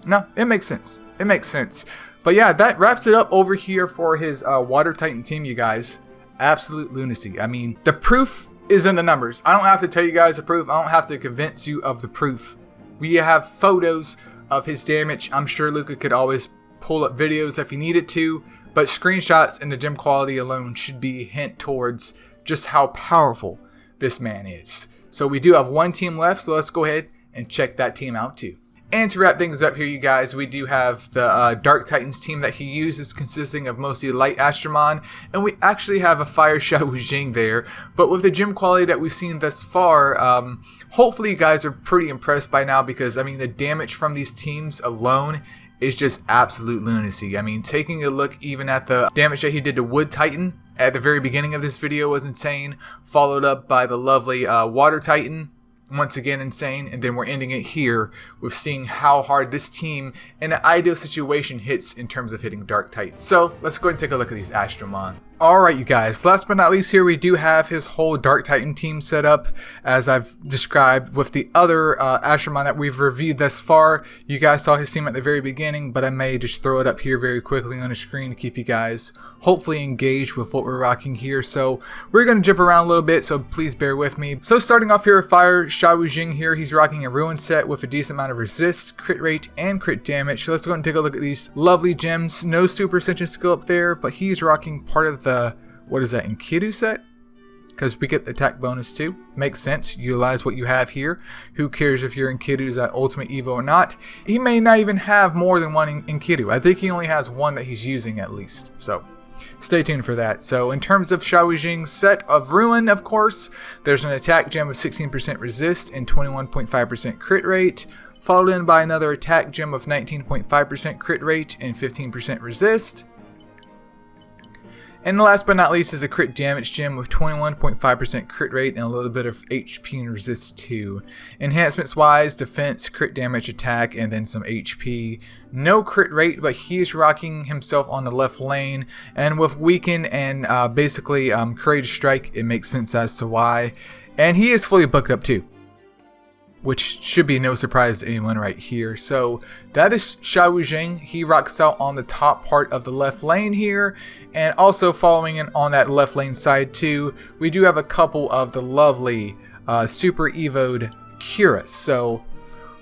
no, it makes sense. It makes sense. But yeah, that wraps it up over here for his Water Titan team, you guys. Absolute lunacy. I mean, the proof is in the numbers. I don't have to tell you guys the proof. I don't have to convince you of the proof. We have photos of his damage. I'm sure Luka could always pull up videos if he needed to, but screenshots and the gem quality alone should be a hint towards just how powerful this man is. So we do have one team left, so let's go ahead and check that team out too. And to wrap things up here, you guys, we do have the Dark Titans team that he uses, consisting of mostly Light Astromon, and we actually have a Fire Xiao Jing there. But with the gem quality that we've seen thus far, hopefully you guys are pretty impressed by now, because, I mean, the damage from these teams alone is just absolute lunacy. I mean, taking a look even at the damage that he did to Wood Titan at the very beginning of this video was insane, followed up by the lovely Water Titan. Once again, insane. And then we're ending it here with seeing how hard this team in an ideal situation hits in terms of hitting Dark Titan. So let's go ahead and take a look at these Astromon. Alright, you guys, last but not least here, we do have his whole Dark Titan team set up as I've described with the other Astromon that we've reviewed thus far. You guys saw his team at the very beginning, but I may just throw it up here very quickly on the screen to keep you guys hopefully engaged with what we're rocking here. So we're going to jump around a little bit, so please bear with me. So starting off here with Fire Xiao Jing here, he's rocking a Ruin set with a decent amount of resist, crit rate, and crit damage. So let's go ahead and take a look at these lovely gems. No super ascension skill up there, but he's rocking part of the, what is that, Enkidu set? Because we get the attack bonus too. Makes sense. Utilize what you have here. Who cares if your Enkidu is at Ultimate Evo or not? He may not even have more than one Enkidu. I think he only has one that he's using at least. So stay tuned for that. So in terms of Xiao Jing's set of Ruin, of course, there's an attack gem of 16% resist and 21.5% crit rate, followed in by another attack gem of 19.5% crit rate and 15% resist. And last but not least is a crit damage gem with 21.5% crit rate and a little bit of HP and resist too. Enhancements wise, defense, crit damage, attack, and then some HP. No crit rate, but he is rocking himself on the left lane. And with weaken and basically courageous strike, it makes sense as to why. And he is fully booked up too, which should be no surprise to anyone right here. So that is Xiao Jing. He rocks out on the top part of the left lane here. And also following in on that left lane side too, we do have a couple of the lovely Super Evo'd Curas. So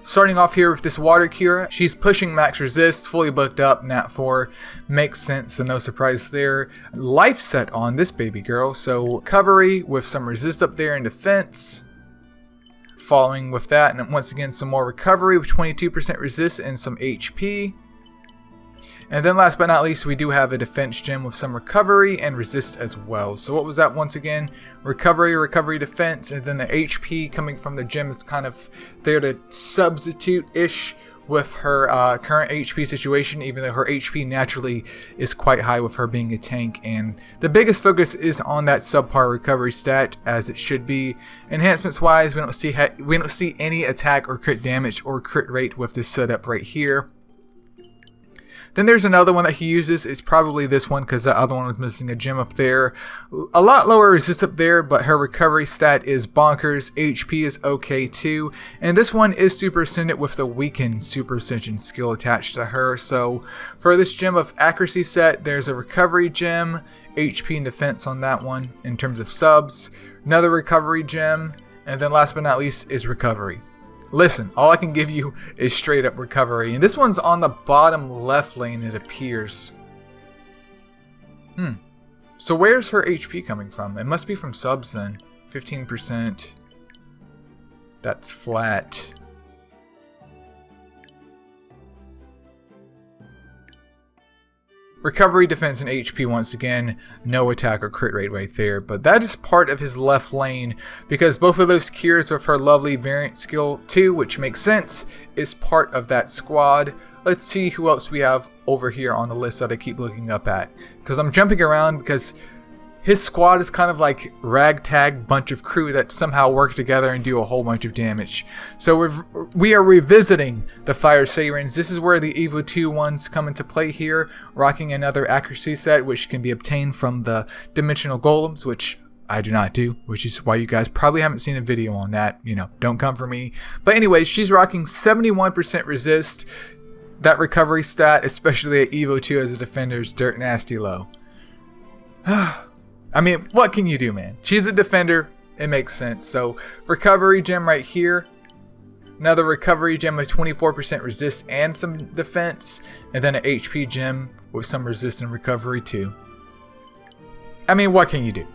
starting off here with this Water Cura, she's pushing max resist, fully booked up, Nat 4, makes sense, so no surprise there. Life set on this baby girl, so recovery with some resist up there and defense. Following with that, and once again some more recovery with 22% resist and some HP. And then last but not least, we do have a defense gem with some recovery and resist as well. So what was that once again? Recovery, defense, and then the HP coming from the gem is kind of there to substitute-ish with her current HP situation, even though her HP naturally is quite high with her being a tank. And the biggest focus is on that subpar recovery stat, as it should be. Enhancements wise, we don't see any attack or crit damage or crit rate with this setup right here. Then there's another one that he uses. It's probably this one, because the other one was missing a gem up there. A lot lower resist up there, but her recovery stat is bonkers. HP is okay too. And this one is super ascendant with the weakened super ascension skill attached to her. So for this gem of accuracy set, there's a recovery gem, HP and defense on that one in terms of subs. Another recovery gem. And then last but not least is recovery. Listen, all I can give you is straight up recovery. And this one's on the bottom left lane, it appears. So where's her HP coming from? It must be from subs then. 15%. That's flat. Recovery, defense, and HP once again, no attack or crit rate right there, but that is part of his left lane because both of those cures with her lovely variant skill 2, which makes sense, is part of that squad. Let's see who else we have over here on the list that I keep looking up at, because I'm jumping around because his squad is kind of like ragtag bunch of crew that somehow work together and do a whole bunch of damage. So we are revisiting the Fire Sirens. This is where the Evo 2 ones come into play here, rocking another accuracy set which can be obtained from the Dimensional Golems, which I do not do, which is why you guys probably haven't seen a video on that. You know, don't come for me. But anyways, she's rocking 71% resist. That recovery stat, especially at Evo 2 as a defender, is dirt nasty low. I mean, what can you do, man? She's a defender. It makes sense. So, recovery gem right here. Another recovery gem with 24% resist and some defense. And then an HP gem with some resist and recovery too. I mean, what can you do?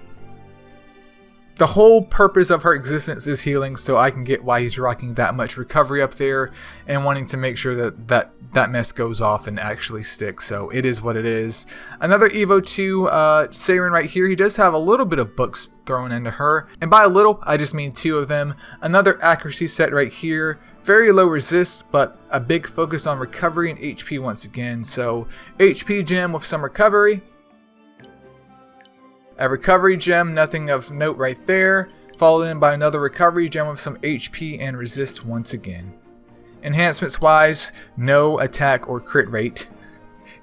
The whole purpose of her existence is healing, so I can get why he's rocking that much recovery up there and wanting to make sure that mess goes off and actually sticks. So it is what it is. Another Evo 2 Siren right here. He does have a little bit of books thrown into her, and by a little I just mean 2 of them. Another accuracy set right here. Very low resist, but a big focus on recovery and HP once again. So HP gem with some recovery. A recovery gem, nothing of note right there, followed in by another recovery gem with some HP and resist once again. Enhancements wise, no attack or crit rate.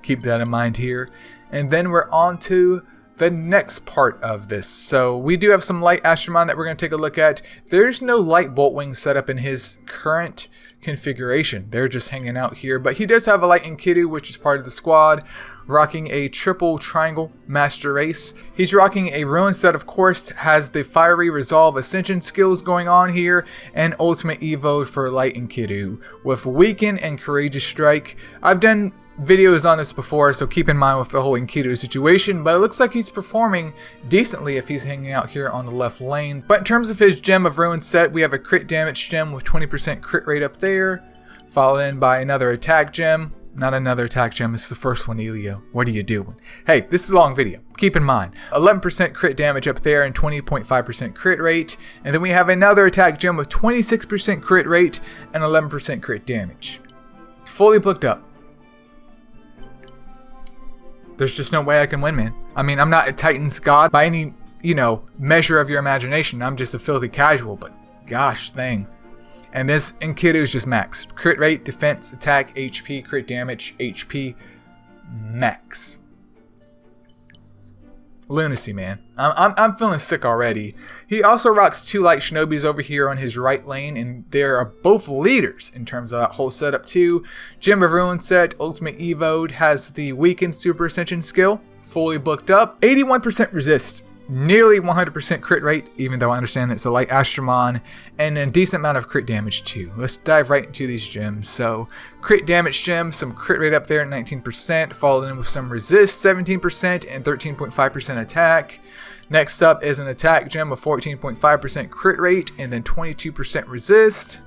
Keep that in mind here. And then we're on to the next part of this. So we do have some light Astromon that we're going to take a look at. There's no light bolt wing set up in his current configuration. They're just hanging out here. But he does have a light Enkidu, which is part of the squad, rocking a triple triangle master race. He's rocking a ruin set, of course, has the fiery resolve ascension skills going on here, and ultimate evo for light Enkidu with weaken and courageous strike. I've done videos on this before, so keep in mind with the whole Enkidu situation, but it looks like he's performing decently if he's hanging out here on the left lane. But in terms of his gem of ruin set, we have a crit damage gem with 20% crit rate up there, followed in by another attack gem. Not another attack gem, it's the first one, Eileo. What are you doing? Hey, this is a long video. Keep in mind, 11% crit damage up there and 20.5% crit rate. And then we have another attack gem with 26% crit rate and 11% crit damage. Fully booked up. There's just no way I can win, man. I mean, I'm not a Titan's god by any, measure of your imagination. I'm just a filthy casual, but gosh dang. And this Enkidu is just max. Crit rate, defense, attack, HP, crit damage, HP, max. Lunacy, man. I'm feeling sick already. He also rocks 2 light shinobis over here on his right lane, and they are both leaders in terms of that whole setup too. Gem of Ruin set, Ultimate Evo'd, has the weakened super ascension skill, fully booked up. 81% resist. Nearly 100% crit rate, even though I understand it's a light Astromon, and a decent amount of crit damage too. Let's dive right into these gems. So, crit damage gem, some crit rate up there at 19%, followed in with some resist, 17%, and 13.5% attack. Next up is an attack gem of 14.5% crit rate, and then 22% resist.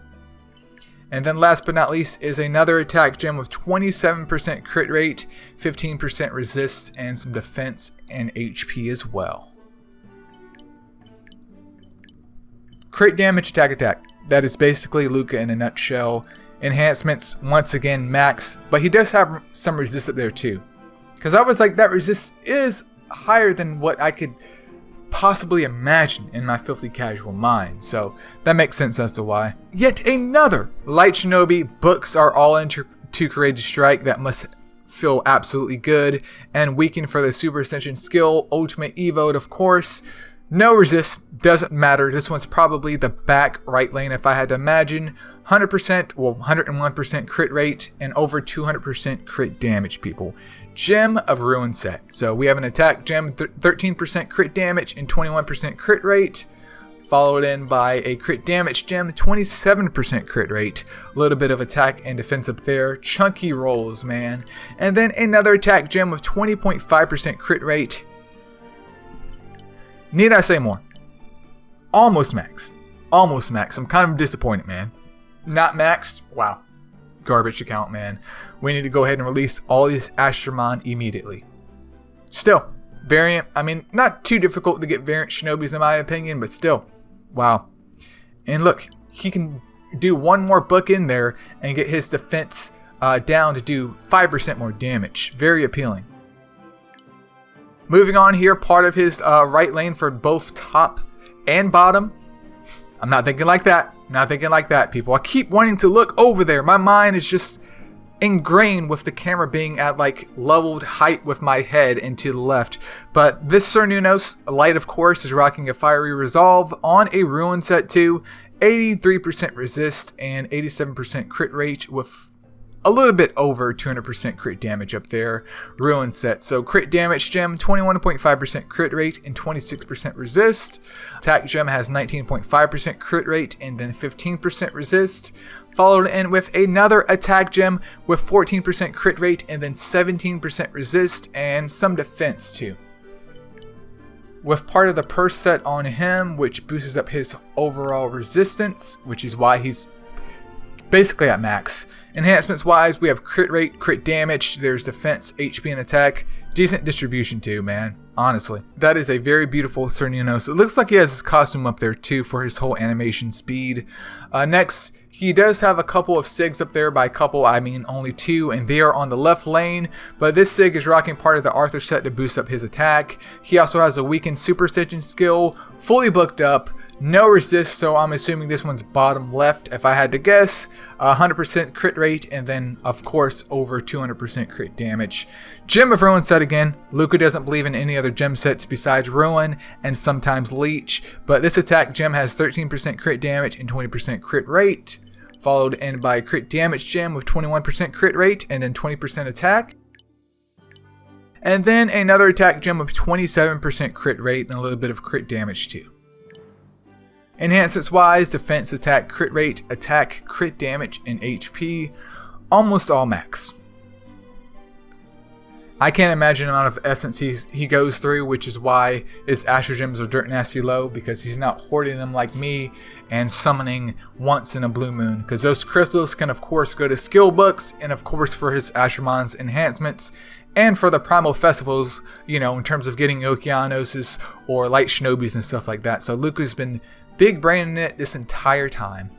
And then last but not least is another attack gem with 27% crit rate, 15% resist, and some defense and HP as well. Crit damage, attack. That is basically Luka in a nutshell. Enhancements, once again, max. But he does have some resist up there too. Because I was like, that resist is higher than what I could possibly imagine in my filthy casual mind. So that makes sense as to why. Yet another Light Shinobi. Books are all into Courageous Strike. That must feel absolutely good. And weaken for the Super Ascension skill. Ultimate Evo, of course. No resist, doesn't matter. This one's probably the back right lane if I had to imagine. 100%, well 101% crit rate and over 200% crit damage, people. Gem of Ruin set. So we have an attack gem, 13% crit damage and 21% crit rate. Followed in by a crit damage gem, 27% crit rate. A little bit of attack and defense up there. Chunky rolls, man. And then another attack gem with 20.5% crit rate. Need I say more? Almost max. Almost max. I'm kind of disappointed, man. Not maxed? Wow. Garbage account, man. We need to go ahead and release all these Astromon immediately. Still, variant. I mean, not too difficult to get variant Shinobis in my opinion, but still. Wow. And look, he can do one more book in there and get his defense down to do 5% more damage. Very appealing. Moving on here, part of his right lane for both top and bottom. I'm not thinking like that. Not thinking like that, people. I keep wanting to look over there. My mind is just ingrained with the camera being at like leveled height with my head and to the left. But this Cernunnos, Light of course, is rocking a Fiery Resolve on a Ruin set too. 83% resist and 87% crit rate with a little bit over 200% crit damage up there. Ruin set. So crit damage gem, 21.5% crit rate and 26% resist. Attack gem has 19.5% crit rate and then 15% resist. Followed in with another attack gem with 14% crit rate and then 17% resist and some defense too. With part of the purse set on him, which boosts up his overall resistance, which is why he's basically at max. Enhancements wise, we have crit rate, crit damage, there's defense, HP, and attack. Decent distribution too, man. Honestly. That is a very beautiful Cernunnos. It looks like he has his costume up there too for his whole animation speed. Next, he does have a couple of SIGs up there. By couple, I mean only two, and they are on the left lane. But this SIG is rocking part of the Arthur set to boost up his attack. He also has a weakened Super Ascension skill, fully booked up. No resist, so I'm assuming this one's bottom left if I had to guess. 100% crit rate and then of course over 200% crit damage. Gem of Ruin set again. Luka doesn't believe in any other gem sets besides Ruin and sometimes Leech, but this attack gem has 13% crit damage and 20% crit rate. Followed in by crit damage gem with 21% crit rate and then 20% attack. And then another attack gem with 27% crit rate and a little bit of crit damage too. Enhancements wise, defense, attack, crit rate, attack, crit damage, and HP, almost all max. I can't imagine the amount of essence he goes through, which is why his Astro Gems are dirt nasty low, because he's not hoarding them like me and summoning once in a blue moon. Because those crystals can of course go to skill books, and of course for his Astromon's enhancements, and for the Primal Festivals, you know, in terms of getting Okeanoses or Light Shinobis and stuff like that. So Luka's been big braining it this entire time.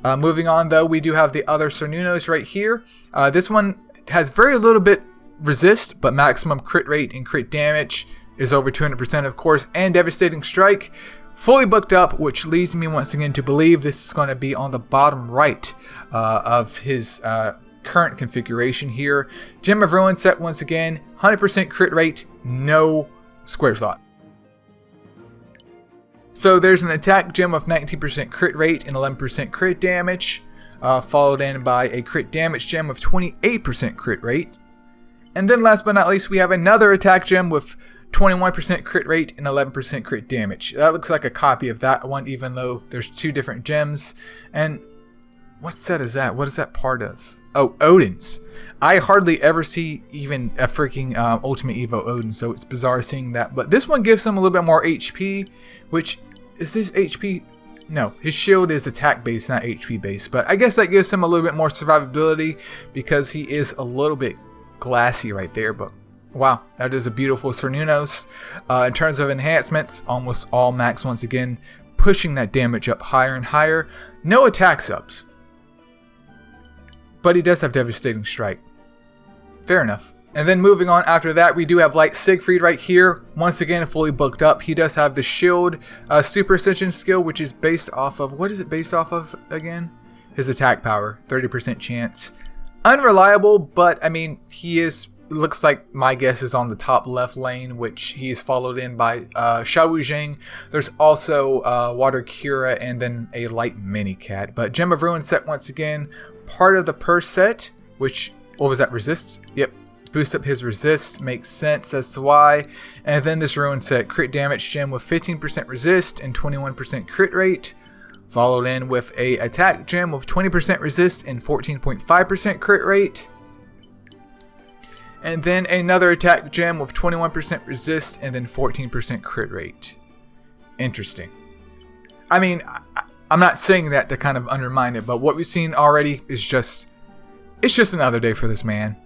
Moving on though, we do have the other Cernunnos right here. This one has very little bit resist, but maximum crit rate and crit damage is over 200% of course, and Devastating Strike. Fully booked up, which leads me once again to believe this is going to be on the bottom right of his current configuration here. Gem of Ruin set once again, 100% crit rate, no square slot. So there's an attack gem of 19% crit rate and 11% crit damage, followed in by a crit damage gem of 28% crit rate. And then last but not least, we have another attack gem with 21% crit rate and 11% crit damage. That looks like a copy of that one, even though there's two different gems. And what set is that? What is that part of? Oh, Odin's. I hardly ever see even a freaking Ultimate Evo Odin, so it's bizarre seeing that. But this one gives him a little bit more HP, which is this HP? No, his shield is attack based, not HP based. But I guess that gives him a little bit more survivability because he is a little bit glassy right there. But wow, that is a beautiful Cernunnos. In terms of enhancements, almost all max once again, pushing that damage up higher and higher. No attack subs. but he does have Devastating Strike. Fair enough. And then moving on after that, we do have Light Siegfried right here. Once again, fully booked up. He does have the Shield Super Ascension skill, which is based off of, what is it based off of again? His attack power, 30% chance. Unreliable, but I mean, he is, looks like my guess is on the top left lane, which he is followed in by Xiao Jing. There's also Water Cura and then a Light Mini Cat. But Gem of Ruin set once again, part of the Purse set, which, what was that, resist? Yep. Boost up his resist, makes sense as to why. And then this Ruin set, crit damage gem with 15% resist and 21% crit rate, followed in with a attack gem with 20% resist and 14.5% crit rate. And then another attack gem with 21% resist and then 14% crit rate. Interesting. I mean, I'm not saying that to kind of undermine it, but what we've seen already is just, it's just another day for this man.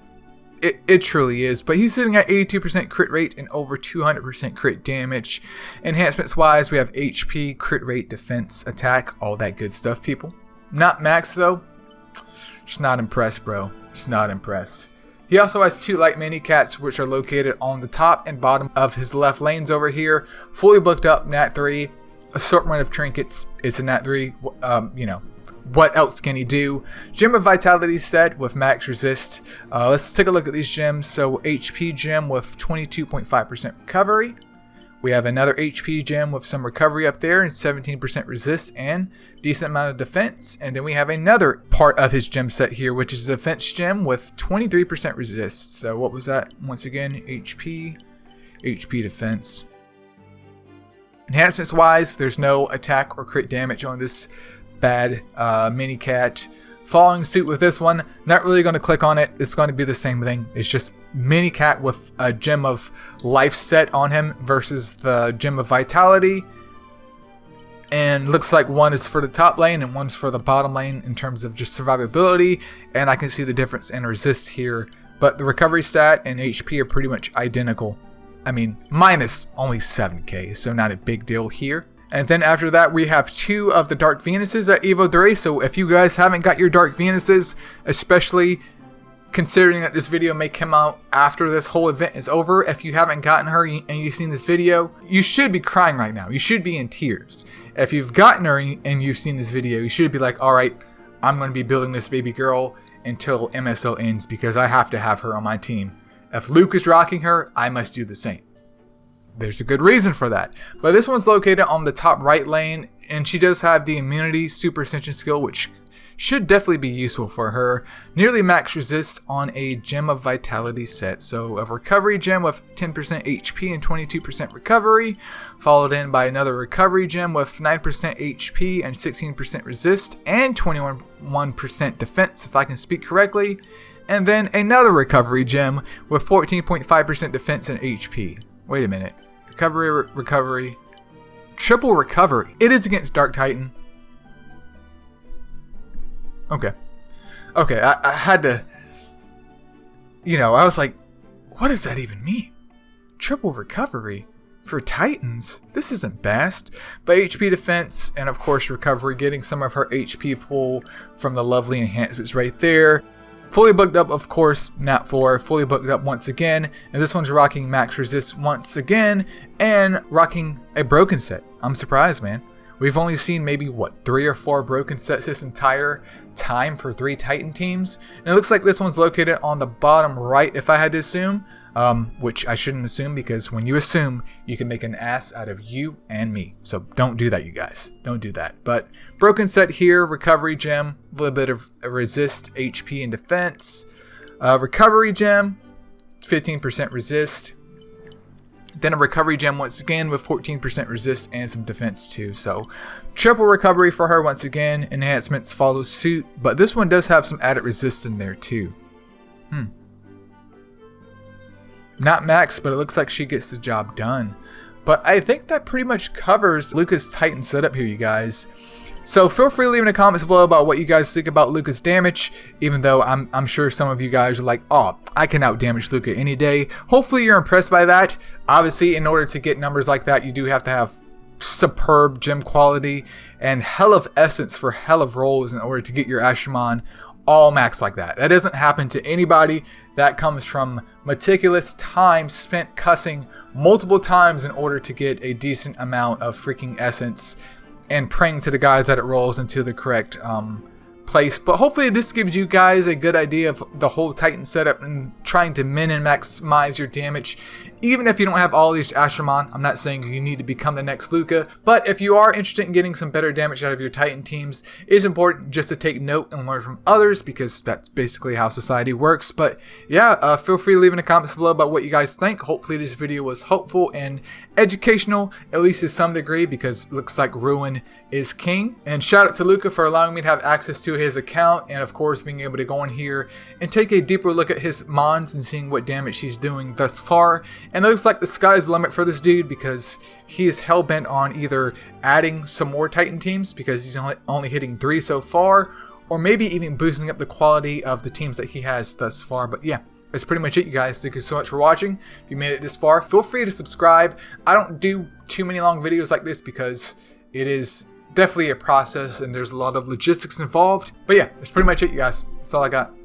It truly is, but he's sitting at 82% crit rate and over 200% crit damage. Enhancements wise, we have HP, crit rate, defense, attack, all that good stuff, people. Not max though. Just not impressed, bro. Just not impressed. He also has 2 Light Mini Cats, which are located on the top and bottom of his left lanes over here. Fully booked up, Nat 3. Assortment of trinkets. It's a Nat 3, you know. What else can he do? Gem of Vitality set with max resist. Let's take a look at these gems. So HP gem with 22.5% recovery. We have another HP gem with some recovery up there and 17% resist and decent amount of defense. And then we have another part of his gem set here, which is a defense gem with 23% resist. So what was that? Once again, HP defense. Enhancements wise, there's no attack or crit damage on this bad mini cat. Following suit with this one, not really going to click on it. It's going to be the same thing. It's just mini cat with a gem of life set on him versus the gem of vitality. And looks like one is for the top lane and one's for the bottom lane in terms of just survivability. And I can see the difference in resist here. But the recovery stat and HP are pretty much identical. I mean, minus only 7k, so not a big deal here. And then after that, we have 2 of the Dark Venuses at Evo 3. So if you guys haven't got your Dark Venuses, especially considering that this video may come out after this whole event is over, if you haven't gotten her and you've seen this video, you should be crying right now. You should be in tears. If you've gotten her and you've seen this video, you should be like, all right, I'm going to be building this baby girl until MSO ends because I have to have her on my team. If Luke is rocking her, I must do the same. There's a good reason for that. But this one's located on the top right lane, and she does have the immunity super ascension skill, which should definitely be useful for her. Nearly max resist on a gem of vitality set. So a recovery gem with 10% HP and 22% recovery, followed in by another recovery gem with 9% HP and 16% resist and 21% defense, if I can speak correctly. And then another recovery gem with 14.5% defense and HP. Wait a minute. Recovery. Triple recovery. It is against Dark Titan. Okay. I had to, I was like, what does that even mean? Triple recovery for Titans? This isn't best. But HP defense and of course recovery, getting some of her HP pull from the lovely enhancements right there. Fully booked up, of course, Nat 4, fully booked up once again, and this one's rocking max resist once again, and rocking a broken set. I'm surprised, man. We've only seen maybe, 3 or 4 broken sets this entire time for 3 Titan teams, and it looks like this one's located on the bottom right, if I had to assume, which I shouldn't assume, because when you assume, you can make an ass out of you and me. So don't do that, you guys. Don't do that. But broken set here, recovery gem, a little bit of resist, HP, and defense. Recovery gem, 15% resist. Then a recovery gem once again with 14% resist and some defense too. So triple recovery for her once again. Enhancements follow suit, but this one does have some added resist in there too. Not max, but it looks like she gets the job done. But I think that pretty much covers Luka's Titan setup here, you guys. So feel free to leave in the comments below about what you guys think about Luka's damage, even though I'm sure some of you guys are like, oh, I can out damage Luka any day. Hopefully you're impressed by that. Obviously, in order to get numbers like that, you do have to have superb gem quality and hell of essence for hell of rolls in order to get your Ashimon all max like that. That doesn't happen to anybody. That comes from meticulous time spent cussing multiple times in order to get a decent amount of freaking essence and praying to the guys that it rolls into the correct place. But hopefully this gives you guys a good idea of the whole Titan setup and trying to min and maximize your damage. Even if you don't have all these Ashramon, I'm not saying you need to become the next Luka, but if you are interested in getting some better damage out of your Titan teams, it's important just to take note and learn from others, because that's basically how society works. But yeah, feel free to leave in the comments below about what you guys think. Hopefully this video was helpful and educational, at least to some degree, because it looks like Ruin is king. And shout out to Luka for allowing me to have access to his account, and of course being able to go in here and take a deeper look at his mons and seeing what damage he's doing thus far. And it looks like the sky's the limit for this dude, because he is hell-bent on either adding some more Titan teams, because he's only hitting 3 so far, or maybe even boosting up the quality of the teams that he has thus far. But yeah, that's pretty much it, you guys. Thank you so much for watching. If you made it this far, feel free to subscribe. I don't do too many long videos like this because it is definitely a process and there's a lot of logistics involved. But yeah, that's pretty much it, you guys. That's all I got.